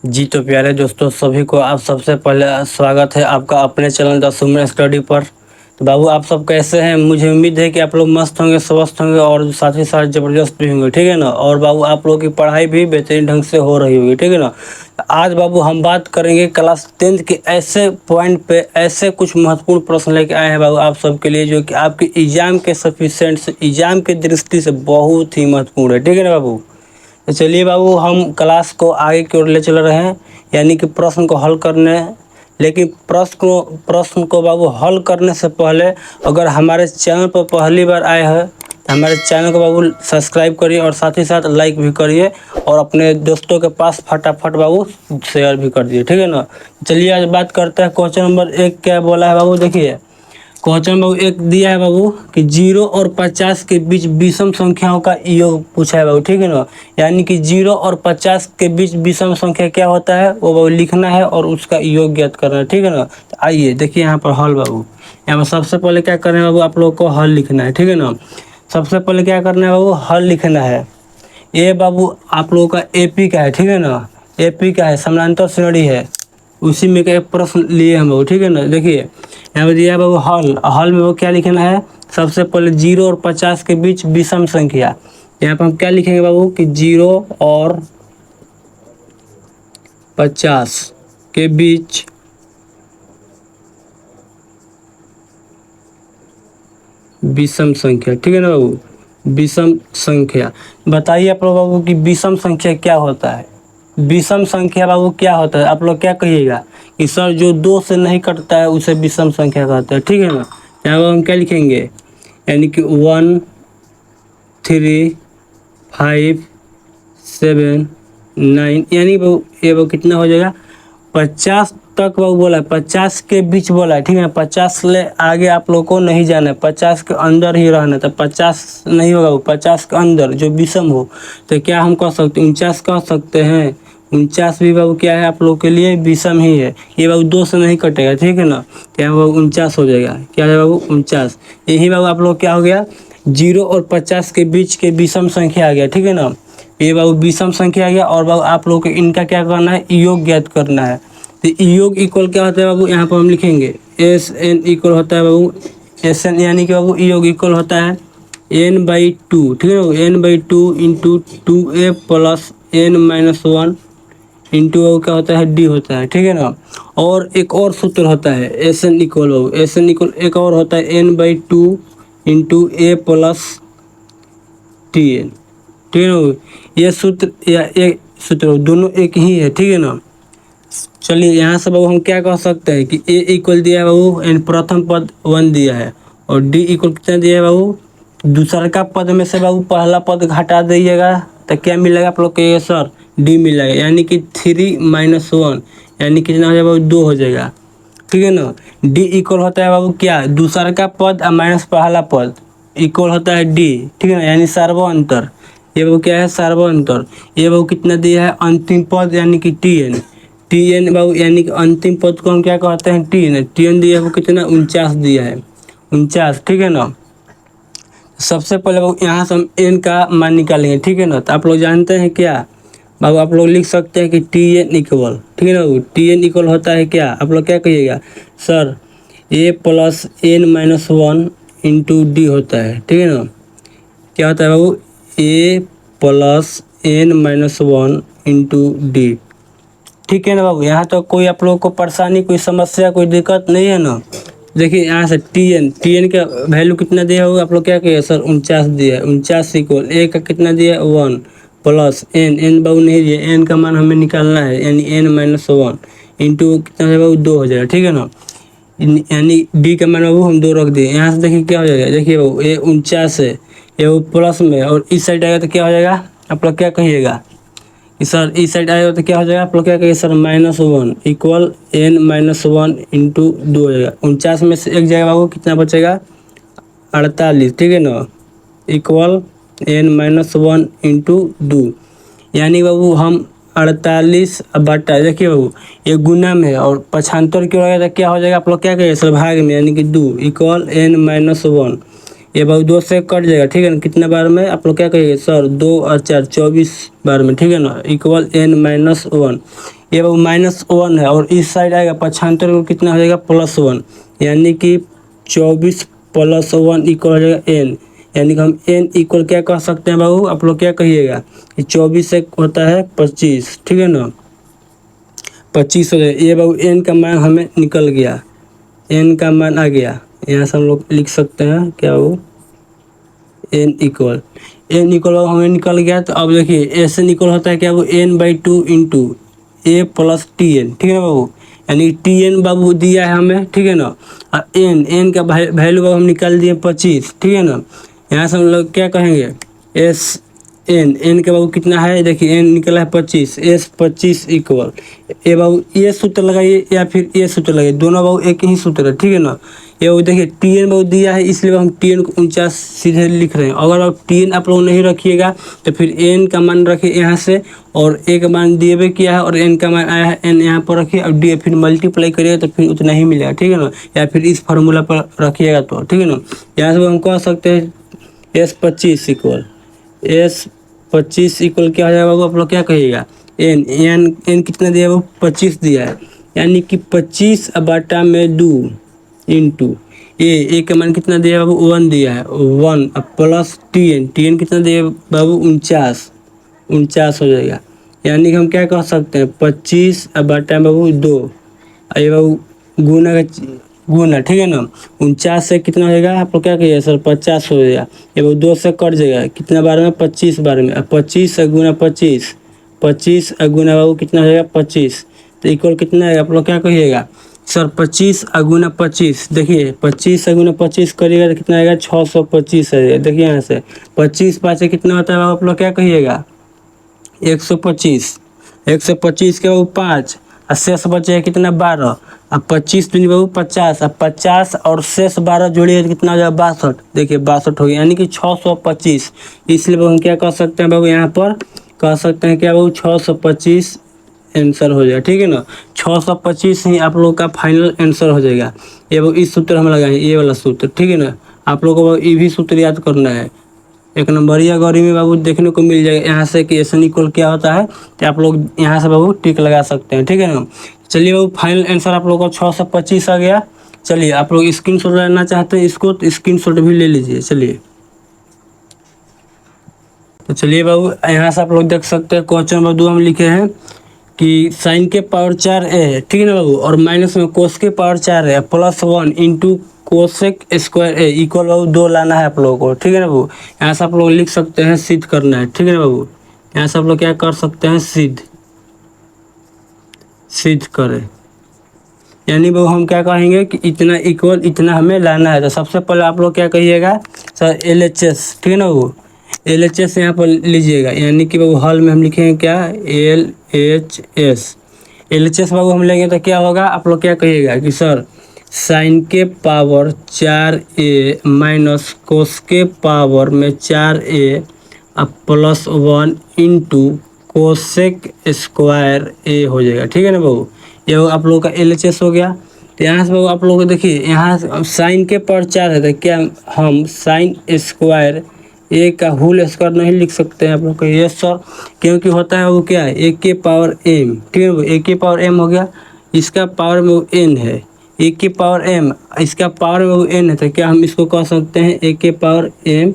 जी तो प्यारे दोस्तों, सभी को आप सबसे पहले स्वागत है आपका अपने चैनल द सुमन स्टडी पर। तो बाबू, आप सब कैसे हैं? मुझे उम्मीद है कि आप लोग मस्त होंगे, स्वस्थ होंगे और साथ ही साथ ज़बरदस्त भी होंगे, ठीक है ना। और बाबू, आप लोगों की पढ़ाई भी बेहतरीन ढंग से हो रही होगी, ठीक है ना। तो आज बाबू हम बात करेंगे क्लास 10th के ऐसे पॉइंट पे, ऐसे कुछ महत्वपूर्ण प्रश्न लेके आए हैं बाबू आप सबके लिए, जो कि आपके एग्जाम के सफिशिएंट से, एग्जाम की दृष्टि से बहुत ही महत्वपूर्ण है, ठीक है ना बाबू। तो चलिए बाबू, हम क्लास को आगे की ओर ले चल रहे हैं, यानी कि प्रश्न को हल करने। लेकिन प्रश्न को बाबू हल करने से पहले, अगर हमारे चैनल पर पहली बार आए हैं तो हमारे चैनल को बाबू सब्सक्राइब करिए और साथ ही साथ लाइक भी करिए और अपने दोस्तों के पास फटाफट बाबू शेयर भी कर दिए, ठीक है ना। चलिए आज बात करते हैं। क्वेश्चन नंबर 1 क्या बोला है बाबू, देखिए। क्वेश्चन बाबू 1 दिया है बाबू कि 0 और 50 के बीच विषम संख्याओं का योग पूछा है बाबू, ठीक है ना। यानी कि 0 और 50 के बीच विषम संख्या क्या होता है वो बाबू लिखना है और उसका योग ज्ञात करना है, ठीक है ना। तो आइए देखिए यहाँ पर हल बाबू। यहाँ पर सबसे पहले क्या करना है बाबू, आप लोग को हल लिखना है, ठीक है ना। सबसे पहले क्या करना है बाबू, हल लिखना है। ये बाबू आप लोगों का एपी का है, ठीक है ना। एपी का है, समानांतर श्रेणी है, उसी में का एक प्रश्न लिए हम लोग, ठीक है ना। देखिए यहाँ पे दिया है बाबू हल। हल में वो क्या लिखना है, सबसे पहले 0 और 50 के बीच विषम संख्या। यहाँ पर हम क्या लिखेंगे बाबू कि 0 और 50 के बीच विषम संख्या, ठीक है ना बाबू। विषम संख्या, बताइए आप लोग बाबू कि विषम संख्या क्या होता है। विषम संख्या बाबू क्या होता है, आप लोग क्या कहिएगा कि सर जो 2 से नहीं कटता है उसे विषम संख्या कहते हैं, ठीक है ना। यहाँ पर हम क्या लिखेंगे, यानी कि 1 3 5 7 9, यानी बाबू ये बाबू कितना हो जाएगा, 50 तक बाबू बोला है, 50 के बीच बोला है, ठीक है ना। 50 ले आगे आप लोग को नहीं जाना है, 50 के अंदर ही रहना है। तो 50 नहीं होगा वो, 50 के अंदर जो विषम हो, तो क्या हम कह सकते हैं 49 कह सकते हैं। 49 भी बाबू क्या है आप लोग के लिए, विषम ही है। ये बाबू 2 से नहीं कटेगा, ठीक है ना। क्या बाबू 49 हो जाएगा, क्या है बाबू 49। यही बाबू आप लोग क्या हो गया, 0 और 50 के बीच के विषम संख्या आ गया, ठीक है ना। ये बाबू विषम संख्या आ गया। और बाबू आप लोग को इनका क्या करना है, योग ज्ञात करना है। तो योग इक्वल क्या होता है बाबू, यहाँ पर हम लिखेंगे एस एन इक्वल होता है बाबू, एस एन यानी कि बाबू योग इक्वल होता है n/2, ठीक है ना। n/2 into 2a plus n-1 into क्या होता है, डी होता है, ठीक है ना। और एक और सूत्र होता है एस एन इक्वल बाबू, एस एन इक्वल एक और होता है n/2 into a plus T N, ठीक है ना। ये सूत्र या एक सूत्र दोनों एक ही है, ठीक है ना। चलिए यहाँ से बाबू हम क्या कह सकते हैं कि ए इक्वल दिया है बाबू, एंड प्रथम पद 1 दिया है, और डी इक्वल कितना दिया है बाबू, दूसरा का पद में से बाबू पहला पद घटा दीजिएगा तो क्या मिलेगा आप लोग के, सर डी मिलेगा। यानी कि 3-1 यानी कितना हो जाएगा बाबू, 2 हो जाएगा, ठीक है ना। डी इक्वल होता है बाबू क्या, दूसरा का पद और माइनस पहला पद इक्वल होता है डी, ठीक है ना, यानी सर्वांतर। ये बाबू क्या है, सर्वांतर। ये बाबू कितना दिया है, अंतिम पद यानी कि टी एन। टी एन बाबू यानी कि अंतिम पद को हम क्या कहते हैं, टी एन। टी एन दिया है वो कितना, 49 दिया है, 49, ठीक है ना। सबसे पहले बाबू यहाँ से हम एन का मान निकालेंगे, ठीक है ना। तो आप लोग जानते हैं क्या बाबू, आप लोग लिख सकते हैं कि टी एन इक्वल, ठीक है ना बाबू, टी एन इक्वल होता है क्या, आप लोग क्या कहिएगा, सर ए प्लस n-1 इंटू डी होता है, ठीक है ना। क्या होता है बाबू, ए प्लस n-1 इंटू डी, ठीक है ना बाबू। यहाँ तो कोई आप लोग को परेशानी, कोई समस्या, कोई दिक्कत नहीं है ना। देखिए यहाँ से टी एन का वैल्यू कितना दिया होगा, आप लोग क्या कहिए, सर 49 दिया है। 49 इक्वल ए का कितना दिया है, 1 प्लस एन बाबू नहीं दिया, एन का मान हमें निकालना है, यानी n-1 इंटू कितना है बाबू, 2 हो जाएगा, ठीक है ना। यानी डी का मान बाबू हम 2 रख दिए। यहाँ से देखिए क्या हो जाएगा, देखिए बाबू ये 49 है, ये वो प्लस में, और इस साइड आएगा तो क्या हो जाएगा, आप लोग क्या कहिएगा कि सर इस साइड आएगा तो क्या हो जाएगा, आप लोग क्या कहिए, सर -1 इक्वल n-1 इंटू 2 हो जाएगा। 49 में से एक जाएगा बाबू, कितना बचेगा, 48, ठीक है ना, इक्वल n-1 इंटू 2। यानी बाबू हम 48 बटा, देखिए बाबू ये गुना में है और पक्षांतर क्यों रहेगा, तो क्या हो जाएगा, आप लोग क्या कहिए, सर भाग में, यानी कि 2 इक्वल n-1। ये बाबू 2 से कट जाएगा, ठीक है ना। कितने बार में, आप लोग क्या कहिए, सर 2 और 4 24 बार में, ठीक है ना, इक्वल n-1। ये बाबू -1 है और इस साइड आएगा पक्षांतर को कितना हो जाएगा +1, यानी कि 24 + 1 इक्वल हो जाएगा n, यानी कि हम n इक्वल क्या कह सकते हैं बाबू, आप लोग क्या कहिएगा कि 24 से होता है 25, ठीक है ना, 25 हो जाएगा। ये बाबू n का मान हमें निकल गया, n का मान आ गया, यहाँ से हम लोग लिख सकते हैं क्या बाबू n इक्वल हमें निकल गया। तो अब देखिए ऐसे निकल होता है क्या वो n/2 इंटू a + Tn, ठीक है ना बाबू, यानी Tn बाबू दिया है हमें, ठीक है ना, और n का वैल्यू बाबू हम निकाल दिए 25, ठीक है ना। यहाँ से हम लोग क्या कहेंगे एस n के बाबू कितना है, देखिए n निकला है 25, s 25 इक्वल ये बाबू ये सूत्र लगाइए या फिर ये सूत्र लगाइए, दोनों बाबू एक ही सूत्र है, ठीक है ना। ये बाबू देखिए Tn बाबू दिया है इसलिए हम Tn को 49 सीधे लिख रहे हैं। अगर आप Tn आप लोग नहीं रखिएगा तो फिर n का मान रखिए यहाँ से, और a का मान दिए हुए किया है और n का मान आया है, n यहाँ पर रखिए और d फिर मल्टीप्लाई करिएगा तो फिर उतना ही मिलेगा, ठीक है ना, या फिर इस फार्मूला पर रखिएगा तो, ठीक है ना। यहाँ से हम कह सकते हैं s 25 इक्वल क्या हो जाएगा बाबू, आप लोग क्या कहिएगा n कितना दिया है, 25 दिया है, यानी कि 25/2 इंटू ए का मान कितना दिया है बाबू 1 दिया है, 1 प्लस Tn कितना दिया है बाबू 49 हो जाएगा, यानी कि हम क्या कह सकते हैं 25/2 ये बाबू गुना, ठीक है ना, 49 से कितना हो जाएगा, आप लोग क्या कहिए सर 50 हो जाएगा, ये बाबू 2 से कट जाएगा, कितना बार में 25 बार में, 25 गुना 25 गुना बाबू कितना हो जाएगा 25, तो इक्वल कितना है, आप लोग क्या कहिएगा सर 25 गुना 25, देखिए 25 गुना 25 करिएगा तो कितना आएगा 625 है। देखिए यहाँ से 25 5 से कितना होता है आप लोग क्या कहिएगा 125 के बाबू 5 और शेष बचे कितना 12, अब 25 दूनी बाबू 50, अब 50 और शेष 12 जोड़िए तो कितना हो जाएगा 62, देखिए 62 हो गया, यानी कि 625। इसलिए बाबू हम क्या कह सकते हैं बाबू, यहाँ पर कह सकते हैं क्या बाबू 625 आंसर हो जाएगा, ठीक है ना, 625 ही आप लोग का फाइनल आंसर हो जाएगा। ये वो इस सूत्र हम लगाएंगे, ये वाला सूत्र, ठीक है ना, आप लोगों को ये भी सूत्र याद करना है, एक नंबरिया गौरी में बाबू देखने को मिल जाएगा यहाँ से कि एस इक्वल क्या होता है, तो आप लोग यहाँ से बाबू टिक लगा सकते हैं, ठीक है ना। चलिए बाबू फाइनल आंसर आप लोगों को 625 आ गया। चलिए आप लोग स्क्रीनशॉट लेना चाहते हैं इसको तो स्क्रीनशॉट भी ले लीजिए। चलिए तो चलिए बाबू यहाँ से आप लोग देख सकते हैं क्वेश्चन नंबर 2 हम लिखे हैं कि साइन के पावर 4 है, ठीक है ना बाबू, और माइनस में कोस के पावर 4 है +1 इंटू कोसेक स्क्वायर ए इक्वल बाबू 2 लाना है आप लोगों को, ठीक है ना बाबू। यहाँ से आप लोग लिख सकते हैं सिद्ध करना है, ठीक है ना बाबू, यहाँ से आप लोग क्या कर सकते हैं सिद्ध करें, यानी बाबू हम क्या कहेंगे कि इतना इक्वल इतना हमें लाना है। तो सबसे पहले आप लोग क्या कहिएगा सर LHS, ठीक है ना बाबू, LHS यहाँ पर लीजिएगा, यानी कि बाबू हॉल में हम लिखेंगे क्या LHS बाबू हम लेंगे तो क्या होगा, आप लोग क्या कहिएगा कि सर साइन के पावर 4a माइनस कोस के पावर में 4a अब +1 इंटू कोसेक स्क्वायर ए हो जाएगा, ठीक है ना बाबू। ये आप लोगों का LHS हो गया। तो यहाँ से बाबू आप लोग देखिए यहाँ साइन के पावर 4 है तो क्या हम साइन स्क्वायर ए का होल स्क्वायर नहीं लिख सकते हैं आप लोग को, यस सर, क्योंकि होता है वो क्या है ए के पावर m, ठीक है ना, ए के पावर m हो गया, इसका पावर में वो n है, ए के पावर m इसका पावर में वो n है, तो क्या हम इसको कह सकते हैं ए के पावर m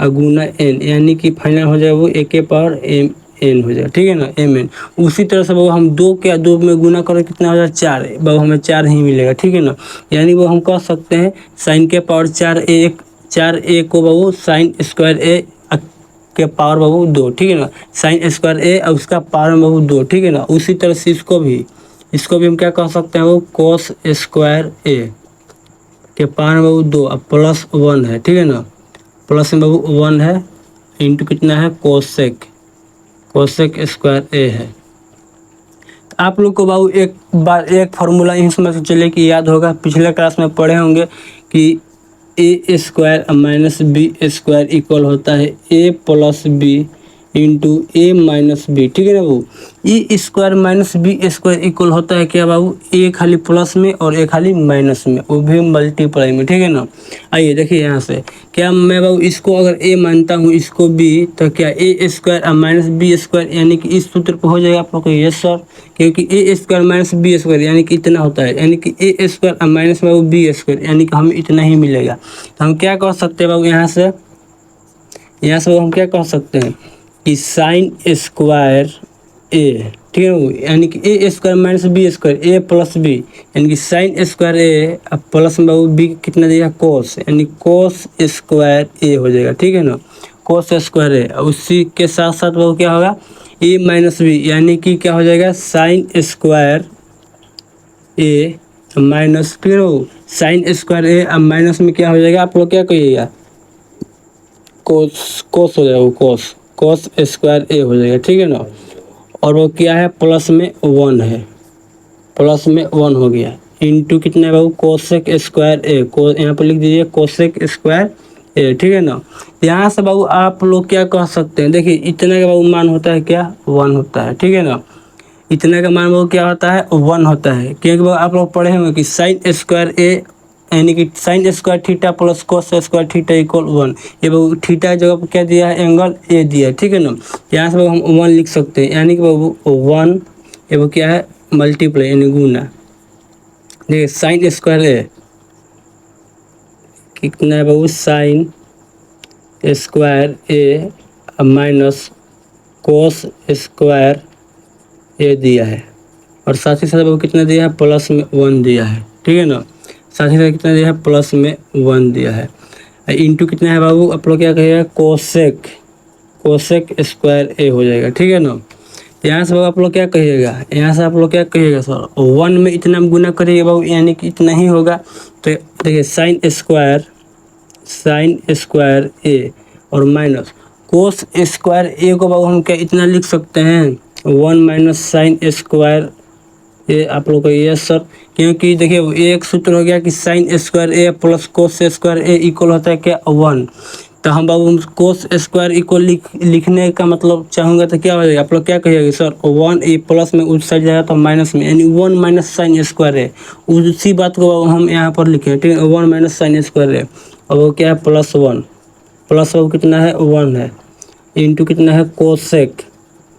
गुना n, यानी कि फाइनल हो जाए वो ए के पावर m n हो जाएगा, ठीक है ना mn। उसी तरह से बाबू हम 2 के 2 में गुना करें कितना हो जाए 4, बाबू हमें 4 ही मिलेगा, ठीक है ना, यानी वो हम कह सकते हैं साइन के पावर 4a को बाबू साइन स्क्वायर ए के पावर बाबू 2, ठीक है ना, साइन स्क्वायर ए और उसका पावर में बाबू 2, ठीक है ना। उसी तरह से इसको भी हम क्या कह सकते हैं वो कोस स्क्वायर ए के पावर में बाबू 2 अब +1 है, ठीक है ना, प्लस में बाबू 1 है इंटू कितना है कोसेक स्क्वायर ए है। आप लोग को बाबू एक बार एक फार्मूला इसमें से चलिए कि याद होगा, पिछले क्लास में पढ़े होंगे कि a² - b² इक्वल होता है a + b into A minus B, ठीक है ना बाबू। A square minus B square equal होता है क्या बाबू, ए खाली प्लस में और ए खाली माइनस में, वो भी मल्टीप्लाई में, ठीक है ना। आइए देखिए यहाँ से क्या मैं बाबू इसको अगर ए मानता हूँ इसको बी, तो क्या ए स्क्वायर माइनस बी स्क्वायर यानी कि इस सूत्र पर हो जाएगा आप लोग को, यस सर, क्योंकि ए स्क्वायर माइनस बी स्क्वायर यानी कि इतना होता है, यानी कि A square minus Babu B square यानी कि हमें इतना ही मिलेगा। तो हम क्या कह सकते हैं बाबू यहाँ से हम क्या कह सकते हैं कि साइन स्क्वायर ए, ठीक है बाबू, यानी कि A square minus B square A plus B, यानी कि साइन स्क्वायर ए अब प्लस में बाबू बी कितना देगा कोस, यानी कोस स्क्वायर ए हो जाएगा, ठीक है ना, कोस स्क्वायर ए। उसी के साथ साथ बाबू क्या होगा ए माइनस बी, यानी कि क्या हो जाएगा साइन स्क्वायर ए माइनस, ठीक है बाबू, साइन स्क्वायर ए अब माइनस में क्या हो जाएगा आप लोग क्या कहिएगा, कोस हो जाएगा, कोस स्क्वायर ए हो जाएगा, ठीक है ना। और वो क्या है प्लस में 1 है, प्लस में 1 हो गया, इंटू कितना है बाबू कोसेक स्क्वायर ए, को यहाँ पर लिख दीजिए कोसेक स्क्वायर ए, ठीक है ना। यहाँ से बाबू आप लोग क्या कह सकते हैं, देखिए इतना का बाबू मान होता है क्या 1 होता है, ठीक है ना, इतना का मान बाबू क्या होता है 1 होता है, क्योंकि बाबू आप लोग पढ़े होंगे कि साइन स्क्वायर ए यानी कि sine square theta plus cos square theta equal 1, ये बाबू थीटा जगह पर क्या दिया है एंगल ए दिया है, ठीक है ना। यहाँ से बाबू हम 1 लिख सकते हैं, यानी कि बाबू 1 ये वो क्या है मल्टीप्लाई यानी गुना, देखिए साइन स्क्वायर ए कितना है बाबू साइन स्क्वायर ए माइनस कोस स्क्वायर ए दिया है, और साथ ही साथ बाबू कितना दिया है प्लस में 1 दिया है, ठीक है ना, साथ ही साथ कितना दिया है प्लस में 1 दिया है, इंटू कितना है बाबू आप लोग क्या कहिएगा कोसेक स्क्वायर ए हो जाएगा, ठीक है ना। यहाँ से बाबू आप लोग क्या कहिएगा, यहाँ से आप लोग क्या कहिएगा सर 1 में इतना गुना करिएगा बाबू यानी कि इतना ही होगा, तो देखिए साइन स्क्वायर ए और माइनस कोस स्क्वायर ए को बाबू हम क्या इतना लिख सकते हैं 1 माइनस साइन स्क्वायर ए, आप लोग को यस सर, क्योंकि देखिए एक सूत्र हो गया कि साइन स्क्वायर ए प्लस कोस स्क्वायर ए इक्वल होता है क्या 1, तो हम बाबू कोस स्क्वायर इक्वल लिखने का मतलब चाहूँगा तो क्या हो जाएगा आप लोग क्या कहिएगा सर 1 ए प्लस में उस साइड जाएगा तो माइनस में, यानी 1 माइनस साइन स्क्वायर है, उसी बात को बाबू हम यहाँ पर लिखे, ठीक है 1 माइनस साइन स्क्वायर है, और वो क्या है +1, प्लस बाबू कितना है 1 है, इंटू कितना है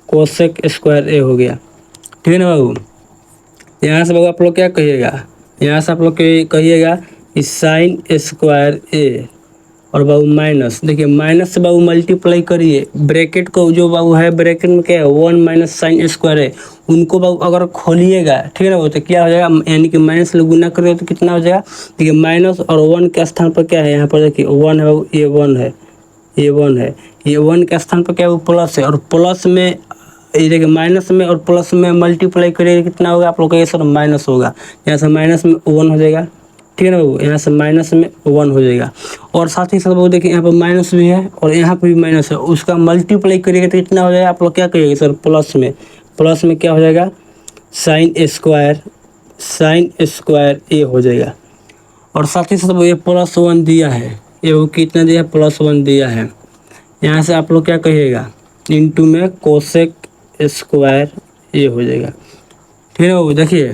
कोसेक स्क्वायर ए हो गया, ठीक है ना बाबू। यहाँ से बाबू आप लोग क्या कहिएगा, यहाँ से आप लोग कहिएगा कि साइन स्क्वायर ए और बाबू माइनस, देखिए माइनस से बाबू मल्टीप्लाई करिए, ब्रैकेट को जो बाबू है ब्रैकेट में क्या है 1 माइनस साइन स्क्वायर है, उनको बाबू अगर खोलिएगा ठीक है ना, वो तो क्या हो जाएगा यानी कि माइनस से गुना करिए तो कितना हो जाएगा, देखिए माइनस और 1 के स्थान पर क्या है यहाँ पर देखिए 1 है बाबू, ये 1 है, ये 1 के स्थान पर क्या है वो प्लस है, और प्लस में ये देखिए माइनस में और प्लस में मल्टीप्लाई करिए कितना होगा आप लोग का ये सर माइनस होगा, यहाँ से माइनस में 1 हो जाएगा, ठीक है ना बाबू, यहाँ से माइनस में 1 हो जाएगा, और साथ ही साथ बाबू देखिए यहाँ पर माइनस भी है और यहाँ पर भी माइनस है, उसका मल्टीप्लाई करिएगा तो कितना हो जाएगा आप लोग क्या करिएगा सर प्लस में क्या हो जाएगा साइन स्क्वायर ए हो जाएगा, और साथ ही साथ ये +1 दिया है, ये वो कितना दिया +1 दिया है, यहाँ से आप लोग क्या कहिएगा इंटू में कोसेक स्क्वायर ए हो जाएगा, ठीक है बाबू। देखिए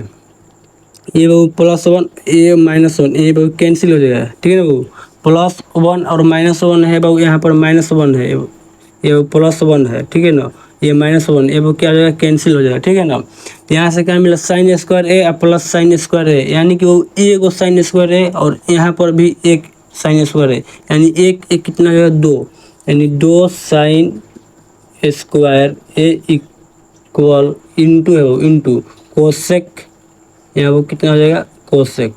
ये बाबू +1 ए -1 ये बाबू कैंसिल हो जाएगा, ठीक है ना बाबू, +1 और -1 है बाबू, यहाँ पर -1 है, ये +1 है, ठीक है ना, ये -1 ये वो क्या हो जाएगा कैंसिल हो जाएगा, ठीक है ना। तो यहाँ से क्या मिला साइन स्क्वायर ए प्लस साइन स्क्वायर ए, यानी कि वो ए को साइन स्क्वायर ए और यहाँ पर भी एक साइन स्क्वायर है, यानी एक कितना हो जाएगा 2, यानी 2 साइन स्क्वायर ए इक्वल इंटू है वो इंटू कोसेक, यहाँ वो कितना हो जाएगा कोसेक,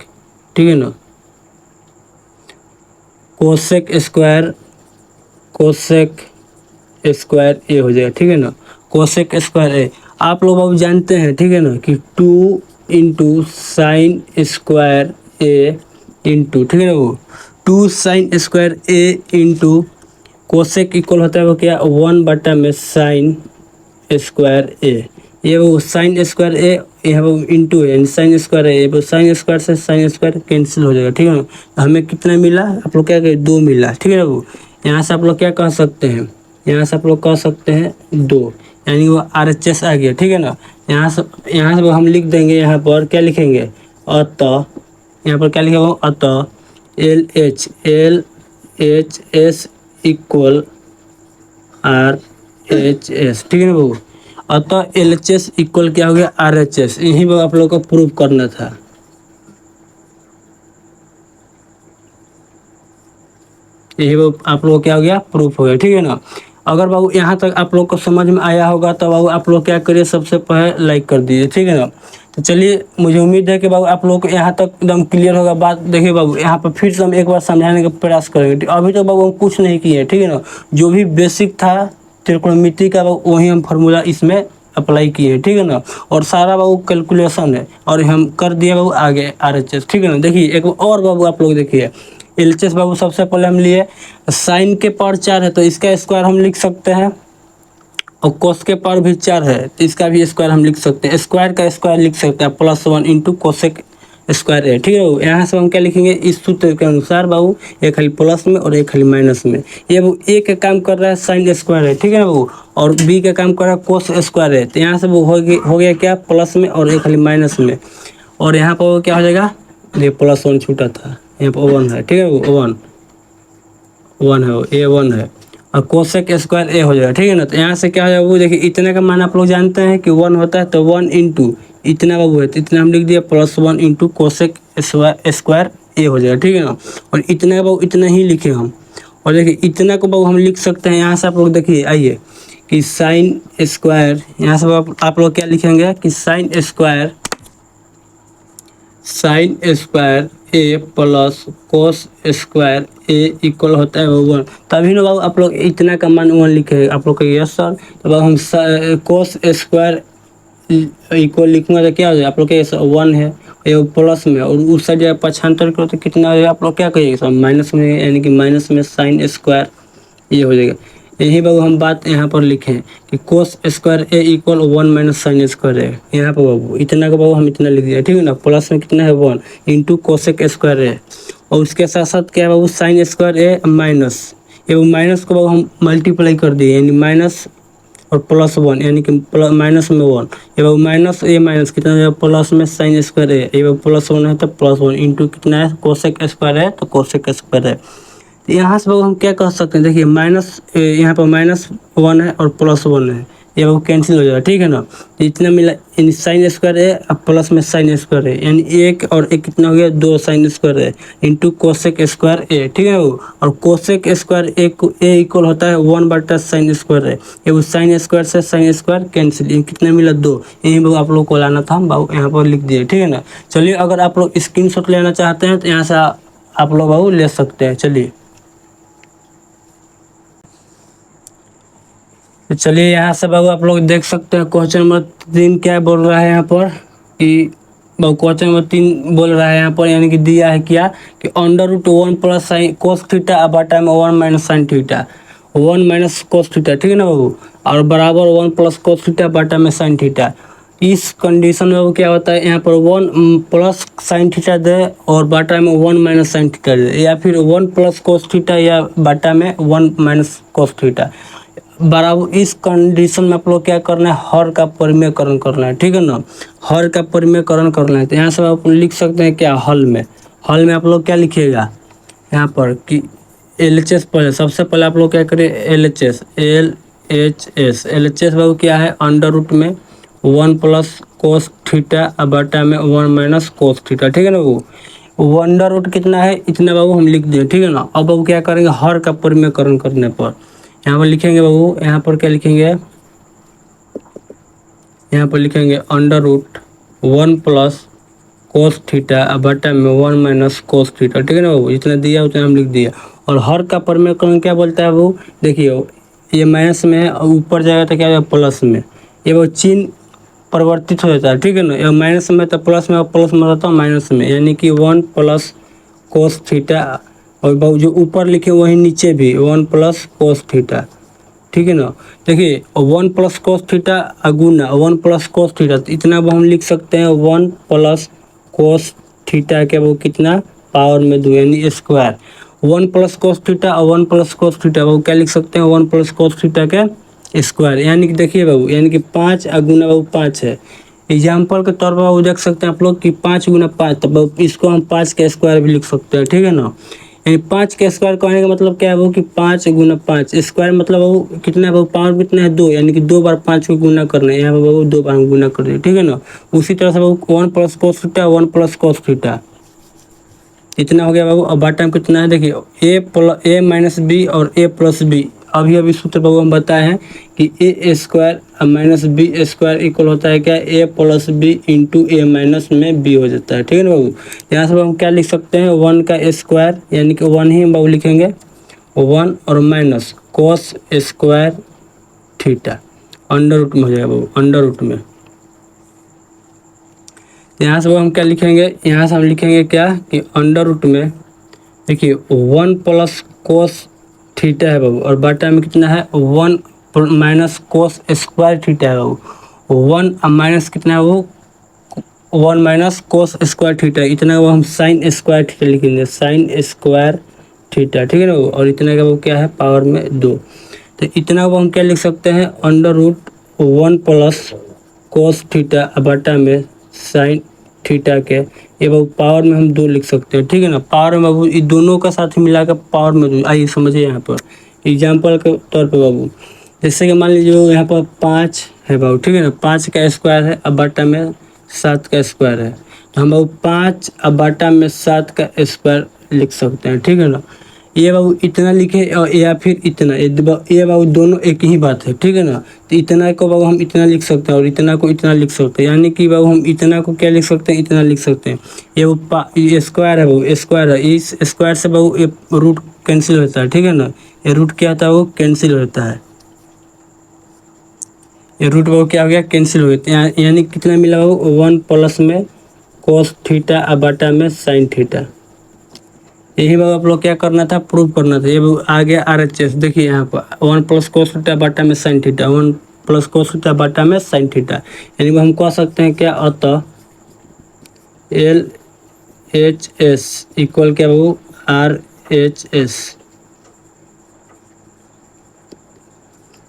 ठीक है ना, कोसेक स्क्वायर ए हो जाएगा, ठीक है ना, कोसेक स्क्वायर ए आप लोग बाबू जानते हैं, ठीक है ना, कि 2 इंटू साइन स्क्वायर ए इंटू, ठीक है ना वो 2 साइन स्क्वायर ए इंटू कोसेक इक्वल होता है वो क्या 1 में साइन स्क्वायर ए, ये वो साइन स्क्वायर ए यहाँ वो इंटू है, साइन स्क्वायर है, ये वो साइन स्क्वायर से साइन स्क्वायर कैंसिल हो जाएगा, ठीक है ना। तो हमें कितना मिला आप लोग क्या कहें 2 मिला, ठीक है ना वो। यहाँ से आप लोग क्या कह सकते हैं यहाँ से आप लोग कह सकते हैं 2, यानी वो RHS आ गया, ठीक है ना। यहाँ से हम लिख देंगे, यहाँ पर क्या लिखेंगे, अतः यहाँ पर क्या लिखेगा, अतः LHS इक्वल RHS, ठीक है ना बाबू। अतः LHS इक्वल क्या हो गया, RHS। यही बाबू आप लोग को प्रूव करना था। यही वो आप लोग क्या हो गया, प्रूफ हो गया, ठीक है ना। अगर बाबू यहाँ तक आप लोग को समझ में आया होगा तो बाबू आप लोग क्या करिए, सबसे पहले लाइक कर दीजिए, ठीक है ना। तो चलिए, मुझे उम्मीद है कि बाबू आप लोग को यहाँ तक एकदम क्लियर होगा बात। देखिए बाबू, यहाँ पर फिर से हम एक बार समझाने का प्रयास करेंगे। अभी तो बाबू हम कुछ नहीं किए, ठीक है ना। जो भी बेसिक था त्रिकोणमिति का बाबू, वही हम फार्मूला इसमें अप्लाई किए, ठीक है ना। और सारा बाबू कैलकुलेशन है, और हम कर दिए बाबू आगे RHS, ठीक है ना। देखिए एक और बाबू आप लोग देखिए, LHS बाबू सबसे पहले हम लिए साइन के पावर 4 है तो इसका स्क्वायर हम लिख सकते हैं, और कोस के पावर भी 4 है तो इसका भी स्क्वायर हम लिख सकते हैं। स्क्वायर का स्क्वायर लिख सकते हैं +1 इंटू कोसेक स्क्वायर है, ठीक है बाबू। यहाँ से हम क्या लिखेंगे, इस सूत्र के अनुसार बाबू, एक खाली प्लस में और एक खाली माइनस में। ये बाबू ए का काम कर रहा है साइन स्क्वायर है, ठीक है ना बाबू, और बी का काम कर रहा है कोस स्क्वायर है। तो यहाँ से वो हो गया क्या, प्लस में और एक खाली माइनस में। और यहाँ पर क्या हो जाएगा, ये +1 छूटा था, यहाँ पर 1 है, ठीक है वो 1 है, वो A1 है, और कोसेक स्क्वायर ए हो जाएगा, ठीक है ना। तो यहाँ से क्या हो जाएगा वो देखिए, इतने का मान आप लोग जानते हैं कि 1 होता है, तो 1 इंटू इतना बाबू है, तो इतना हम लिख दिया +1 इंटू कोसेक स्क्वायर ए हो जाएगा, ठीक है ना। और इतना का बाबू इतना ही लिखे हम, और देखिए इतना को बाबू हम लिख सकते हैं। यहाँ से आप लोग देखिए, आइए कि साइन स्क्वायर, यहाँ से आप लोग क्या लिखेंगे कि साइन स्क्वायर ए प्लस कोस स्क्वायर ए इक्वल होता है 1। तभी ना बाबू आप लोग इतना का मान 1 लिखे, आप लोग कहिए यस सर। तो बाबू हम कोस स्क्वायर इक्वल लिखूंगा तो क्या हो जाएगा, आप लोग कहिए 1 है, ये प्लस में, और उस साइड जब पक्षांतर करो तो कितना हो जाएगा, आप लोग क्या कहिएगा सर, माइनस में, यानी कि माइनस में साइन स्क्वायर ये हो जाएगा। यही बाबू हम बात यहाँ पर लिखें कि कोस स्क्वायर ए इक्वल 1 माइनस साइन स्क्वायर है। यहाँ पर बाबू इतना का बाबू हम इतना लिख दिया, ठीक है ना। प्लस में कितना है 1 इंटू कोसेक स्क्वायर है, और उसके साथ साथ क्या है बाबू, साइन स्क्वायर ए माइनस, ये माइनस को बाबू हम मल्टीप्लाई कर दिए, यानी माइनस और +1, यानी कि माइनस में 1, ये बाबू माइनस ए माइनस कितना है, प्लस में साइन स्क्वायर है, ये बाबू +1 है तो +1 इंटू कितना है, कोसेक स्क्वायर है तो कोसेक स्क्वायर है। यहाँ से बाबू हम क्या कह सकते हैं, देखिए माइनस, यहाँ पर -1 है और +1 है, ये बाबू कैंसिल हो जाएगा, ठीक है ना। तो इतना मिला, यानी साइन स्क्वायर है अब प्लस में साइन स्क्वायर है, यानी 1 और 1 कितना हो गया, 2 साइन स्क्वायर है इंटू कोसेक स्क्वायर ए, ठीक है बाबू। और कोसेक स्क्वायर ए इक्वल होता है 1/sin स्क्वायर है, ये वो साइन स्क्वायर से साइन स्क्वायर कैंसिल, ये कितना मिला 2। यही बाबू आप लोग को लाना था, बाबू यहाँ पर लिख दिए, ठीक है ना। चलिए, अगर आप लोग स्क्रीनशॉट लेना चाहते हैं तो यहाँ से आप लोग बाबू ले सकते हैं। चलिए, तो चलिए यहाँ से बाबू आप लोग देख सकते हैं क्वेश्चन नंबर 3 क्या बोल रहा है यहाँ पर, कि बाबू क्वेश्चन नंबर 3 बोल रहा है यहाँ पर, यानी कि दिया है क्या कि √1 प्लस साइन कोस थीटा बटा में 1 minus sign theta, 1 minus cos theta, ठीक है ना बाबू, और बराबर 1 प्लस कोस थीटा बटा में साइन थीटा। इस कंडीशन में वो क्या होता है, यहाँ पर 1 प्लस साइन थीटा दे और बाटा में 1 माइनस साइन थीटा दे, या फिर 1 प्लस कोस थीटा या बाटा में 1 माइनस कोस थीटा। बराबर इस कंडीशन में आप लोग क्या करना है, हर का परिमेयकरण करना है, ठीक है ना। हर का परिमेयकरण करना है, तो यहाँ से आप लिख सकते हैं क्या, हल में आप लोग क्या लिखिएगा यहाँ पर कि LHS, पहले सबसे पहले आप लोग क्या करें, LHS बाबू क्या है, √ में 1 प्लस कोस थीटा बटा में 1 माइनस कोस थीटा, ठीक है ना बाबू। √ कितना है, इतना बाबू हम लिख दिए, ठीक है ना। अब बाबू क्या करेंगे, हर का परिमेयकरण करने पर यहाँ पर लिखेंगे बाबू, यहाँ पर क्या लिखेंगे, यहाँ पर लिखेंगे √1 प्लस कोस थीटा बटा में 1 माइनस कोस थीटा, ठीक है ना बाबू। जितना दिया उतना हम लिख दिया। और हर का परिमेयकरण क्या बोलता है बाबू, देखिए ये माइनस में है, ऊपर जाएगा तो क्या होगा, प्लस में, ये वो चिन्ह परिवर्तित हो जाता है, ठीक है ना। ये माइनस में तो प्लस में, प्लस में रहता है माइनस में, यानी कि 1 प्लस कोस थीटा, और बाबू जो ऊपर लिखे वही नीचे भी 1 प्लस कोस थीटा, ठीक है ना। देखिए 1 प्लस कोस थीटा अगुना 1 प्लस कोस थीटा, तो इतना वो हम लिख सकते हैं 1 प्लस कोस थीटा के वो कितना, पावर में 2, यानी square. One plus cos theta और वन प्लस कोस थीटा बाबू क्या लिख सकते हैं, वन प्लस कोस थीटा के स्क्वायर, यानी कि देखिए बाबू, यानी कि 5 गुना बाबू 5 है। एग्जाम्पल के तौर पर बाबू देख सकते हैं आप लोग कि 5 गुना 5, तो बाबू इसको हम 5 के स्क्वायर भी लिख सकते हैं, ठीक है ना। यानी 5 के स्क्वायर कहने का मतलब क्या है वो कि 5 गुना 5 स्क्वायर मतलब वो कितना है, वो पावर कितना है 2, यानी कि 2 बार 5 को गुना करना है, यहाँ पर वो 2 बार हम गुना कर दें, ठीक है ना। उसी तरह से वो 1 plus cos theta 1 plus cos theta इतना हो गया बाबू। अब बाटा में कितना है देखिए, ए माइनस बी और ए प्लस बी, अभी अभी सूत्र बाबू हम बताए हैं कि A square minus B square equal होता है क्या, A plus B into A minus में बी हो जाता है, ठीक है ना बाबू। यहाँ से हम क्या लिख सकते हैं, 1 का स्क्वायर यानी कि 1 ही हम बाबू लिखेंगे, 1 और minus cos square theta under root में हो जाएगा बाबू, अंडर रूट में। यहाँ से हम क्या लिखेंगे, यहाँ से हम लिखेंगे क्या कि अंडर रूट में देखिए 1 प्लस कोस थीटा है बाबू, और बाटा में कितना है 1 माइनस कोस स्क्वायर थीटा है बाबू, 1 माइनस कितना है वो 1 माइनस कोस स्क्वायर थीटा, इतना वो हम साइन स्क्वायर थीटा लिखेंगे, साइन स्क्वायर थीटा, ठीक है ना। और इतना का वो क्या है पावर में 2, तो इतना वो हम क्या लिख सकते हैं, under root 1 plus cos theta बाटा में साइन थीटा के, ये बाबू पावर में हम 2 लिख सकते हैं, ठीक है ना। पावर में बाबू ये दोनों का साथ ही मिलाकर पावर में 2, आइए समझिए यहाँ पर एग्जाम्पल के तौर पे बाबू, जैसे कि मान लीजिए यहाँ पर 5 है बाबू, ठीक है ना, 5 का स्क्वायर है, अब बाटा में 7 का स्क्वायर है, तो हम बाबू 5 अब बाटा में 7 का स्क्वायर लिख सकते हैं, ठीक है ना। ये बाबू इतना लिखे और या फिर इतना, ये बाबू दोनों एक ही बात है, ठीक है ना। तो इतना को बाबू हम इतना लिख सकते हैं और इतना को इतना लिख सकते हैं, यानी कि बाबू हम इतना को क्या लिख सकते हैं, इतना लिख सकते हैं। ये स्क्वायर है बाबू, स्क्वायर है, इस स्क्वायर से बाबू ये रूट कैंसिल होता है, ठीक है ना। ये रूट क्या होता है वो कैंसिल होता है, ये रूट बाबू क्या हो गया कैंसिल हो गया, यानी कितना मिला बाबू 1 प्लस में कोस थीटा और बाटा में साइन थीटा। यही बाबू आप लोग क्या करना था, प्रूव करना था। ये आ गया RHS, देखिए यहाँ पर 1 प्लस कोस थीटा बाटा में sine theta, 1 plus cos theta बाटा में साइन थीटा, यानी हम कह सकते हैं क्या, अतः LHS इक्वल क्या बाबू RHS।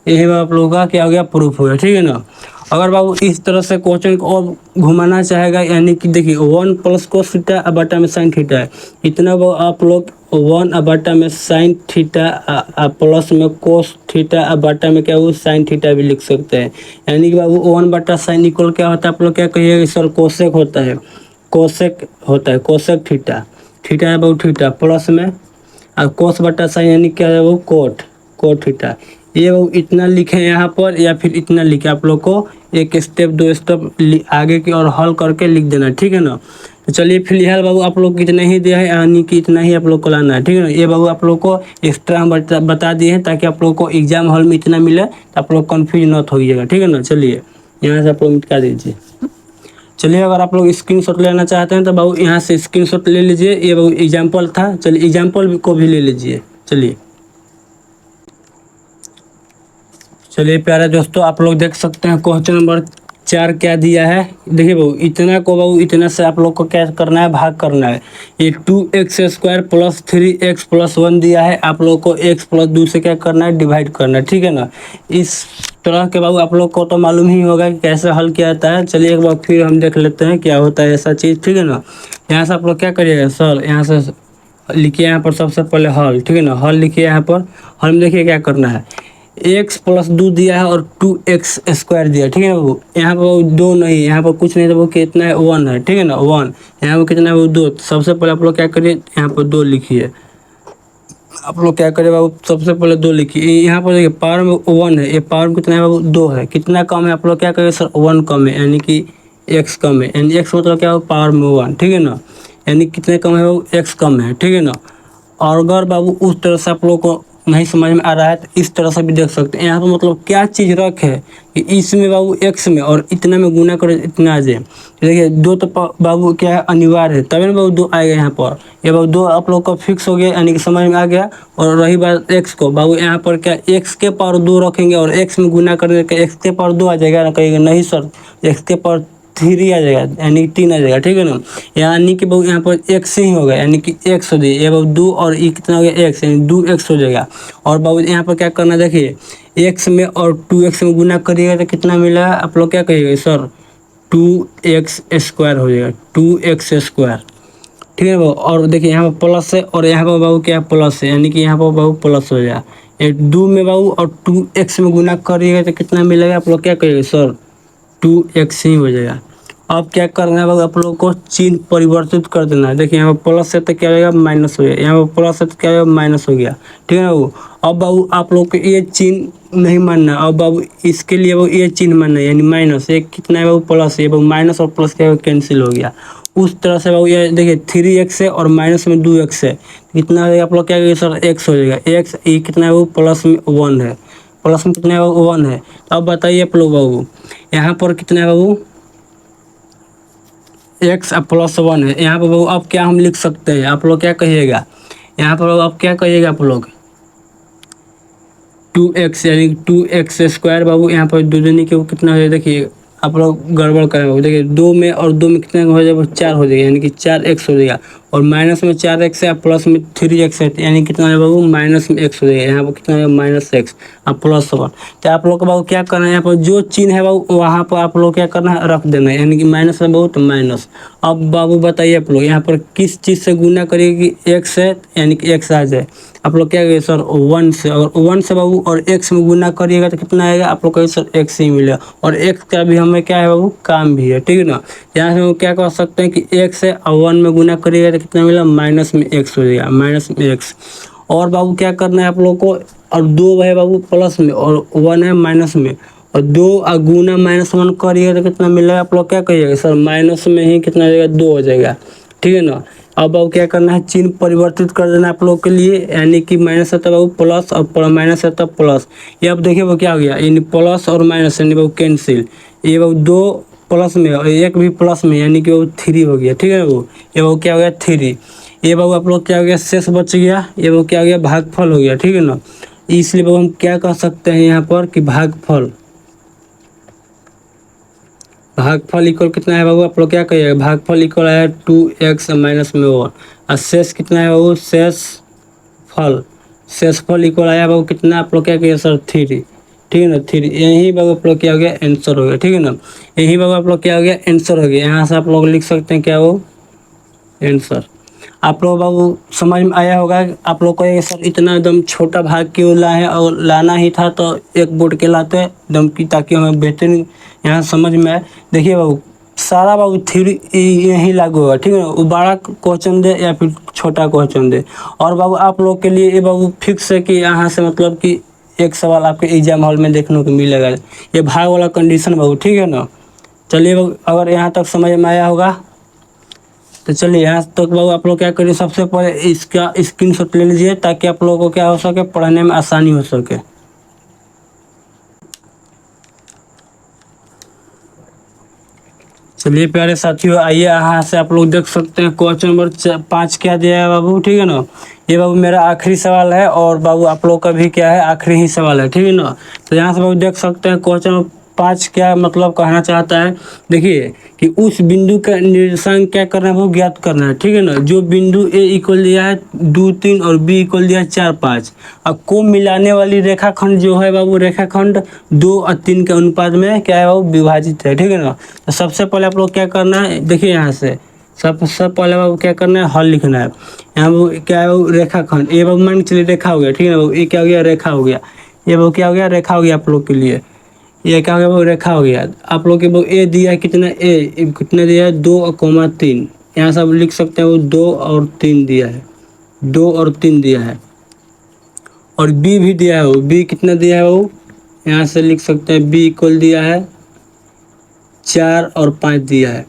यही बाबू आप लोगों का क्या हो गया, प्रूफ हो गया, ठीक है ना। अगर बाबू इस तरह से क्वेश्चन को और घुमाना चाहेगा, यानी कि देखिए 1 प्लस कोस थीटा बाटा में साइन थीटा है, इतना बाबू आप लोग 1 बाटा में साइन थीटा प्लस में कोस थीटा बाटा में क्या वो साइन थीटा भी लिख सकते हैं, यानी कि बाबू 1 बटा साइन इक्वल क्या होता है, आप लोग क्या कहिएगा सर कोसेक होता है, कोसेक होता है, कोसेक थीटा, थीटा है बाबू थीटा प्लस में और कोस बटा साइन यानी क्या है वो कोट, कोट थीटा। ये वो इतना लिखे यहाँ पर या फिर इतना लिखे, आप लोग को एक स्टेप 2 स्टेप आगे की और हल करके लिख देना, ठीक है ना। तो चलिए फिलहाल बाबू आप लोग कितना ही दिया है, यानी कि इतना ही आप लोग को लाना है, ठीक है ना। ये बाबू आप लोग को एक्स्ट्रा हम बता दिए हैं ताकि आप लोग को एग्जाम हॉल में इतना मिले तो आप लोग कन्फ्यूज मत होइएगा, ठीक है ना। चलिए यहाँ से आप लोग मिटा दीजिए। चलिए अगर आप लोग स्क्रीनशॉट लेना चाहते हैं तो बाबू यहाँ से स्क्रीनशॉट ले लीजिए, ये बाबू एग्जाम्पल था, चलिए एग्जाम्पल को भी ले लीजिए। चलिए प्यारे दोस्तों आप लोग देख सकते हैं क्वेश्चन नंबर 4 क्या दिया है, देखिए बाबू इतना को बाबू इतना से आप लोग को क्या करना है, भाग करना है। ये 2x square plus 3x plus 1 दिया है, आप लोग को x प्लस 2 से क्या करना है, डिवाइड करना है, ठीक है ना। इस तरह के बाबू आप लोग को तो मालूम ही होगा कि कैसे हल किया जाता है। चलिए एक बार फिर हम देख लेते हैं क्या होता है ऐसा चीज़, ठीक है ना। यहाँ से आप लोग क्या करिएगा सर, यहाँ से लिखिए यहाँ पर सबसे पहले हल, ठीक है ना, हल लिखिए यहाँ पर। हल में देखिए क्या करना है, x प्लस 2 दिया है और 2x स्क्वायर दिया है, ठीक है ना वो। यहाँ पर 2 नहीं, यहाँ पर कुछ नहीं, तो वो कितना है 1 है, ठीक है ना 1। यहाँ पर कितना है वो 2। सबसे पहले आप लोग क्या करिए, यहाँ पर 2 लिखिए, आप लोग क्या करिए बाबू सबसे पहले 2 लिखिए। यहाँ पर देखिए पावर में 1 है, ये पावर में कितना है बाबू 2 है, कितना कम है आप लोग क्या करिए सर 1 कम है, यानी कि x कम है, यानी x मतलब क्या हो पावर में 1, ठीक है ना, यानी कितने कम है बाबू x कम है, ठीक है ना। और अगर बाबू उस तरह से आप लोग को नहीं समझ में आ रहा है तो इस तरह से भी देख सकते हैं। यहाँ पर मतलब क्या चीज़ रख है कि इसमें बाबू x में और इतना में गुना करे इतना आ जाए, देखिए 2 तो बाबू क्या है अनिवार्य है, तभी ना बाबू 2 आएगा यहाँ पर। ये बाबू 2 आप लोग का फिक्स हो गया, यानी कि समझ में आ गया। और रही बात x को, बाबू यहाँ पर क्या x के पावर 2 रखेंगे और x में गुना करने का x के पावर 2 आ जाएगा ना, कहेंगे नहीं सर x के पावर 3 आ जाएगा, यानी कि 3 आ जाएगा, ठीक है ना। यानी कि बाबू यहाँ पर x ही होगा, यानी कि x हो जाएगा। ये बाबू 2 और ये कितना हो गया x, यानी 2x हो जाएगा। और बाबू यहाँ पर क्या करना, देखिए x में और 2x में गुना करिएगा तो कितना मिलेगा, आप लोग क्या कहिएगा सर, 2x स्क्वायर हो जाएगा, 2x स्क्वायर, ठीक है बाबू। और देखिए यहाँ पर प्लस है और यहाँ पर बाबू क्या प्लस है, यानी कि यहाँ पर बाबू प्लस हो जाएगा। ये 2 में बाबू और 2x में गुना करिएगा तो कितना मिलेगा, आप लोग क्या कहिएगा सर, 2x ही हो जाएगा। अब क्या करना है बाबू, आप लोग को चिन्ह परिवर्तित कर देना है। देखिए यहाँ पर प्लस है तो क्या हो जाएगा, माइनस हो जाएगा, यहाँ पर प्लस है तो क्या हो जाएगा, माइनस हो गया, ठीक है ना बाबू। अब बाबू आप लोग को ये चिन्ह नहीं मानना, अब बाबू इसके लिए बाबू ये चिन्ह मानना है, यानी माइनस। ये कितना है बाबू, प्लस है, बाबू माइनस और प्लस क्या कैंसिल हो गया। उस तरह से बाबू ये देखिए 3x है और माइनस में 2x है, कितना हो जाएगा, आप लोग क्या कहेंगे सर, x हो जाएगा। x ये कितना है बाबू, प्लस में 1 है, प्लस में कितना है बाबू, 1 है। तो अब बताइए आप लोग बाबू यहाँ पर कितना है बाबू, x अब प्लस 1 है। यहाँ पर बाबू अब क्या हम लिख सकते हैं, आप लोग क्या कहिएगा, यहाँ पर अब क्या कहिएगा आप लोग, 2x, यानी 2x स्क्वायर बाबू। यहाँ पर दो दूनी के कितना हो जाएगा, देखिए आप लोग गड़बड़ करेंगे, देखिए 2 में और 2 में कितना हो जाएगा, 4 हो जाएगा, यानी कि 4x हो जाएगा। और माइनस में 4x है, प्लस में 3x है, यानी कितना है बाबू, माइनस में x हो जाएगा। यहाँ पर कितना है, -x अब प्लस 1। तो आप लोग को बाबू क्या करना है, यहाँ पर जो चिन्ह है बाबू वहाँ पर आप लोग क्या करना है, रख देना है, यानी कि माइनस है बाबू तो माइनस। अब बाबू बताइए आप लोग यहाँ पर किस चीज़ से गुना करिए कि x है, यानी कि x आ जाए। आप लोग क्या कहिए सर, 1 से, अगर 1 से बाबू और x में गुना करिएगा तो कितना आएगा, आप लोग कहिए सर x ही मिलेगा। और x का भी हमें क्या है बाबू, काम भी है, ठीक है ना। यहाँ से हम क्या कर सकते हैं कि x है और 1 में गुना करिएगा तो कितना मिला, माइनस में x हो जाएगा, माइनस में x। और बाबू क्या करना है आप लोग को, और 2 है बाबू प्लस में और 1 है माइनस में, और 2 गुना -1 करिएगा तो कितना मिलेगा, आप लोग क्या कहिएगा सर, माइनस में ही कितना हो जाएगा, 2 हो जाएगा, ठीक है ना। अब क्या करना है, चिन्ह परिवर्तित कर देना आप लोग के लिए, यानी कि माइनस है तब बाबू प्लस और माइनस है तब प्लस। ये अब देखिए वो क्या हो गया, यानी प्लस और माइनस यानी बाबू कैंसिल। ये बाबू 2 प्लस में और 1 भी प्लस में, यानी कि वो 3 हो गया, ठीक है वो। ये बाबू क्या हो गया, 3। ये बाबू आप लोग क्या हो गया, शेष बच गया। ये बाबू क्या हो गया, भागफल हो गया, ठीक है ना। इसलिए बाबू हम क्या कह सकते हैं यहाँ पर कि भागफल, भागफल इक्वल कितना है बाबू, आप लोग क्या कहिएगा, भागफल इक्वल है 2x माइनस में 1। और शेष कितना है बाबू, शेषफल इक्वल आया बाबू कितना, आप लोग क्या कहिए सर, 3, ठीक है ना, 3। यही बाबू आप लोग क्या हो गया, आंसर हो गया, ठीक है ना। यही बाबू आप लोग क्या हो गया, आंसर हो गया। यहाँ से आप लोग लिख सकते हैं क्या वो आंसर। आप लोग बाबू समझ में आया होगा। आप लोग कहेंगे सर इतना एकदम छोटा भाग क्यों लाए, और लाना ही था तो एक बोर्ड के लाते एकदम की, ताकि हमें बेहतरीन यहाँ समझ में आए। देखिए बाबू सारा बाबू थ्योरी यही लागू होगा, ठीक है ना। वो बड़ा क्वेश्चन दे या फिर छोटा क्वेश्चन दे। और बाबू आप लोग के लिए ये बाबू फिक्स है कि यहाँ से मतलब कि एक सवाल आपके एग्जाम हॉल में देखने को मिलेगा, ये भाग वाला कंडीशन बाबू, ठीक है ना। चलिए बाबू अगर यहाँ तक समझ में आया होगा तो चलिए यहाँ तक बाबू आप लोग क्या करिए, सबसे पहले इसका स्क्रीनशॉट ले लीजिए ताकि आप लोगों को क्या हो सके, पढ़ने में आसानी हो सके। चलिए प्यारे साथियों, आइए यहाँ से आप लोग देख सकते हैं क्वेश्चन नंबर 5 क्या दिया है बाबू, ठीक है ना। ये बाबू मेरा आखिरी सवाल है और बाबू आप लोग का भी क्या है, आखिरी ही सवाल है, ठीक है ना। तो यहाँ से बाबू देख सकते हैं क्वेश्चन नंबर 5 क्या मतलब कहना चाहता है। देखिए कि उस बिंदु का निर्देशांक क्या करना है, वो ज्ञात करना है, ठीक है ना। जो बिंदु ए इक्वल दिया है 2 3 और बी इक्वल दिया है 4 5। अब को मिलाने वाली रेखाखंड जो है बाबू, रेखाखंड 2 और 3 के अनुपात में क्या है बाबू, विभाजित है, ठीक है ना। तो सबसे पहले आप लोग क्या करना है, देखिए यहाँ से सबसे पहले बाबू क्या करना है, हल लिखना है। यहाँ बाबू क्या है बाबू, रेखाखंड ये बाबू मान के चलिए रेखा हो गया, ठीक है ना बाबू। ये क्या हो गया, रेखा हो गया। ये बाबू क्या हो गया, रेखा हो गया आप लोग के लिए। ये क्या हो गया बाबू, रेखा हो गया। आप लोग के बाबू ए दिया है कितना, ए कितना दिया है 2,3। यहाँ से आप लिख सकते हैं वो 2 और 3 दिया है, 2 और 3 दिया है। और बी भी दिया है, वो बी कितना दिया है वो, यहाँ से लिख सकते हैं बी इक्वल दिया है 4 और 5 दिया है।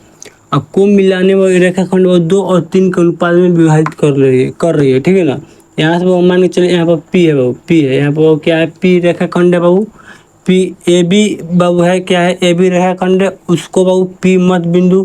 अब को मिलाने वाली रेखाखंड वो 2 और 3 के अनुपात में विभाजित कर रही है, ठीक है ना। यहाँ से बाबू मान के चलिए यहाँ पर पी है बाबू, पी है यहाँ पर क्या है, पी रेखाखंड है बाबू। पी ए बी बाबू है क्या है, ए बी रेखाखंड है, उसको बाबू पी मध्य बिंदु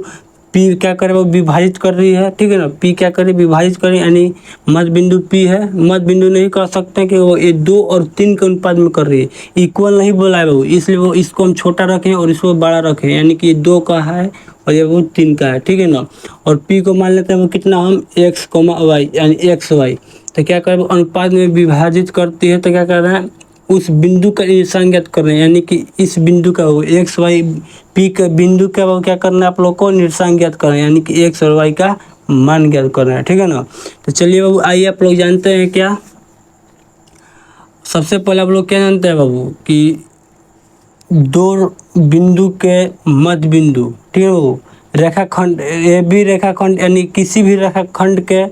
पी क्या करे वो विभाजित कर रही है, ठीक है ना। पी क्या करे, विभाजित करे, यानी मध्य बिंदु पी है। मध्य बिंदु नहीं कर सकते कि वो ये 2 और 3 के अनुपात में कर रही है, इक्वल नहीं बोला है बाबू, इसलिए वो इसको हम छोटा रखें और इसको बड़ा रखें, यानी कि 2 का है और ये बाबू 3 का है, ठीक है ना। और पी को मान लेते हैं वो कितना, हम एक्स कोमा वाई यानी एक्स वाई। तो क्या कर रहे हैं, अनुपात में विभाजित करती है, तो क्या कर रहे हैं, उस बिंदु का निर्देशांक ज्ञात कर रहे हैं, यानी कि इस बिंदु का वो एक्स वाई पी का बिंदु का वो क्या करना है आप लोग को, निर्देशांक ज्ञात कर रहे हैं, यानी कि एक्स और वाई का मान ज्ञात कर रहे हैं, ठीक है ना। तो चलिए बाबू आइए आप लोग जानते हैं क्या, सबसे पहले आप लोग क्या जानते हैं बाबू कि दो बिंदु के मध्य बिंदु, ठीक है बाबू, रेखाखंड ए बी रेखाखंड यानी किसी भी रेखाखंड के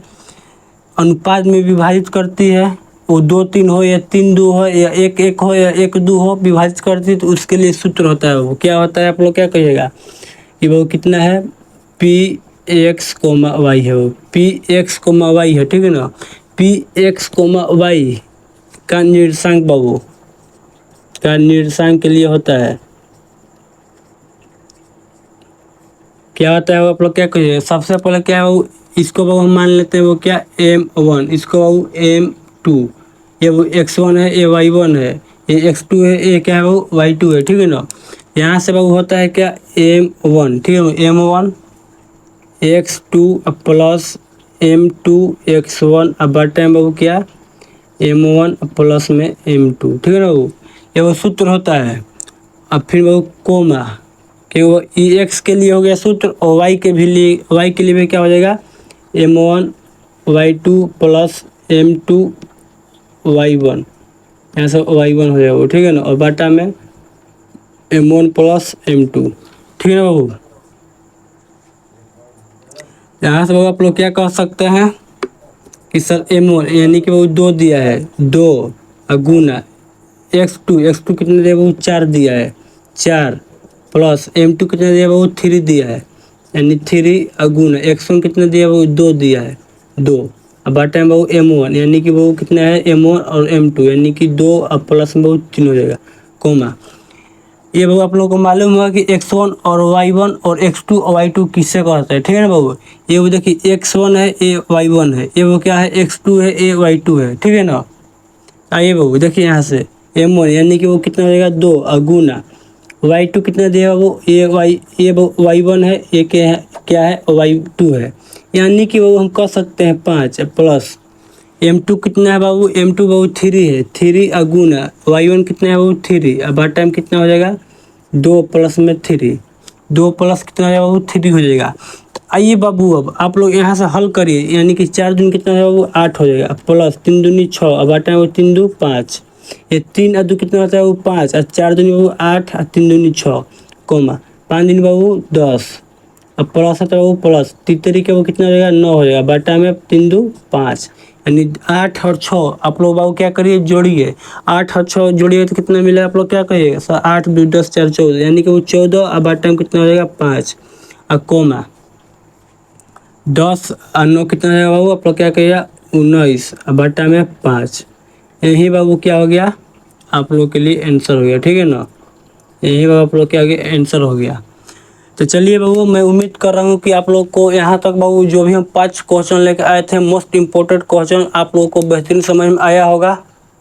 अनुपात में विभाजित करती है, वो 2-3 हो या 3-2 हो या 1-1 हो या 1-2 हो, विभाजित करती है, तो उसके लिए सूत्र होता है वो क्या होता है, आप लोग क्या कहिएगा कि वो कितना है, पी एक्स कोमा वाई है, वो पी एक्स कोमा वाई है, ठीक है ना। पी एक्स कोमा वाई का निर्देशांक बाबू का निर्देशांक के लिए होता है, क्या होता है वो आप लोग क्या कहिए, सबसे पहले क्या है वो, इसको बाबू हम मान लेते हैं वो क्या m1, इसको बाबू m2, ये वो x1 है, ये y1 है, ये x2 है, ये क्या है वो y2 है, ठीक है ना। यहाँ से बाबू होता है क्या m1, ठीक है, m1 x2 plus m2 x1 अब बटे में बाबू क्या m1 प्लस में m2, ठीक है ना बाबू, ये वो सूत्र होता है। अब फिर बाबू कोमा कि वो ई एक्स के लिए हो गया सूत्र, और वाई के लिए भी क्या हो जाएगा, m1 y2 plus m2 y1, यहाँ से y1 हो जाएगा, ठीक है ना, और बाटा में m1 प्लस m2, ठीक है ना बाबू। यहाँ से बाबू आप लोग क्या कह सकते हैं कि सर m1 यानी कि वो 2 दिया है, 2 गुना x2 कितने दिया वो 4 दिया है, 4 प्लस m2 कितना दिया वो 3 दिया है, यानी 3 गुना x1 कितना दिया वो 2 दिया है, 2 अब बाटा में वो m1 यानी कि वो कितना है m1 और m2 यानी कि 2 अब प्लस में वो 3 हो जाएगा, कोमा। ये बाबू आप लोगों को मालूम हुआ कि x1 और y1 और x2 और y2 किससे कहते हैं, ठीक है ना बाबू। ये वो देखिए x1 है, ये y1 है, ये वो क्या है x2 है, ये y2 है, ठीक है ना। आइए बाबू देखिए यहाँ से m1 यानी कि वो कितना हो जाएगा 2 गुना y2 कितना दिया वो ये y1 है, ये क्या है y2 है, यानी कि वो हम कह सकते हैं 5 प्लस m2 कितना है बाबू, m2 बाबू 3 है, 3 गुना y1 कितना है बाबू 3, अब हर टाइम कितना हो जाएगा 2 प्लस में 3, 2 प्लस कितना हो जाएगा बाबू 3 हो जाएगा। तो आइए बाबू अब आप लोग यहाँ से हल करिए, यानी कि 4 दूनी कितना है बाबू 8 हो जाएगा, प्लस 3 दूनी 6, अब हर टाइम वो 3 2 5, ये 3 2 कितना होता है वो 5, और 4 दूनी बाबू 8 और 3 दूनी 6, कोमा 5 दिन बाबू 10, अब प्लस है तो वो प्लस 3 तरीके वो कितना हो जाएगा 9 हो जाएगा, बाटा में 3 2 5, यानी 8 और 6 आप लोग बाबू क्या करिए जोड़िए, 8 और 6 जोड़िए तो कितना मिला आप लोग क्या कहिएगा सर, 8 2 10 4 14, यानी कि वो 14 अब बाटा में कितना हो जाएगा 5, और कोमा 10 और 9 कितना हो जाएगा बाबू आप लोग क्या कहिएगा 19, अब बाटा में 5, यही बाबू क्या हो गया आप लोग के लिए आंसर हो गया, ठीक है ना। यही बाबू आप लोग क्या हो गया आंसर हो गया। तो चलिए बाबू मैं उम्मीद कर रहा हूँ कि आप लोग को यहाँ तक बाबू जो भी हम 5 क्वेश्चन लेकर आए थे मोस्ट इम्पोर्टेंट क्वेश्चन आप लोगों को बेहतरीन समझ में आया होगा,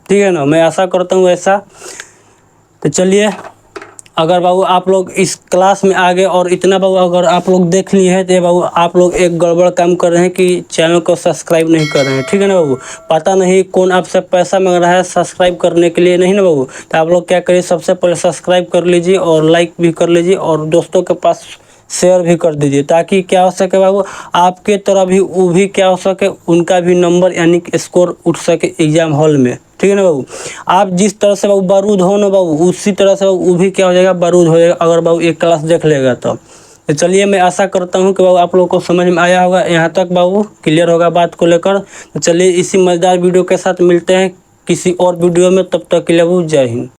ठीक है ना, मैं आशा करता हूँ ऐसा। तो चलिए अगर बाबू आप लोग इस क्लास में आ गए और इतना बाबू अगर आप लोग देख लिए हैं तो बाबू आप लोग एक गड़बड़ काम कर रहे हैं कि चैनल को सब्सक्राइब नहीं कर रहे हैं, ठीक है ना बाबू। पता नहीं कौन आपसे पैसा मांग रहा है सब्सक्राइब करने के लिए, नहीं ना बाबू। तो आप लोग क्या करिए सबसे पहले सब्सक्राइब कर लीजिए और लाइक भी कर लीजिए और दोस्तों के पास शेयर भी कर दीजिए, ताकि क्या हो सके बाबू आपके तरह भी वो भी क्या हो सके उनका भी नंबर यानी कि स्कोर उठ सके एग्जाम हॉल में, ठीक है ना बाबू। आप जिस तरह से बाबू बारूद हो ना बाबू उसी तरह से वो भी क्या हो जाएगा बारूद हो जाएगा अगर बाबू एक क्लास देख लेगा तो चलिए मैं आशा करता हूँ कि बाबू आप लोग को समझ में आया होगा, यहाँ तक बाबू क्लियर होगा बात को लेकर। तो चलिए इसी मज़ेदार वीडियो के साथ मिलते हैं किसी और वीडियो में, तब तक के लिए बाबू जय हिंद।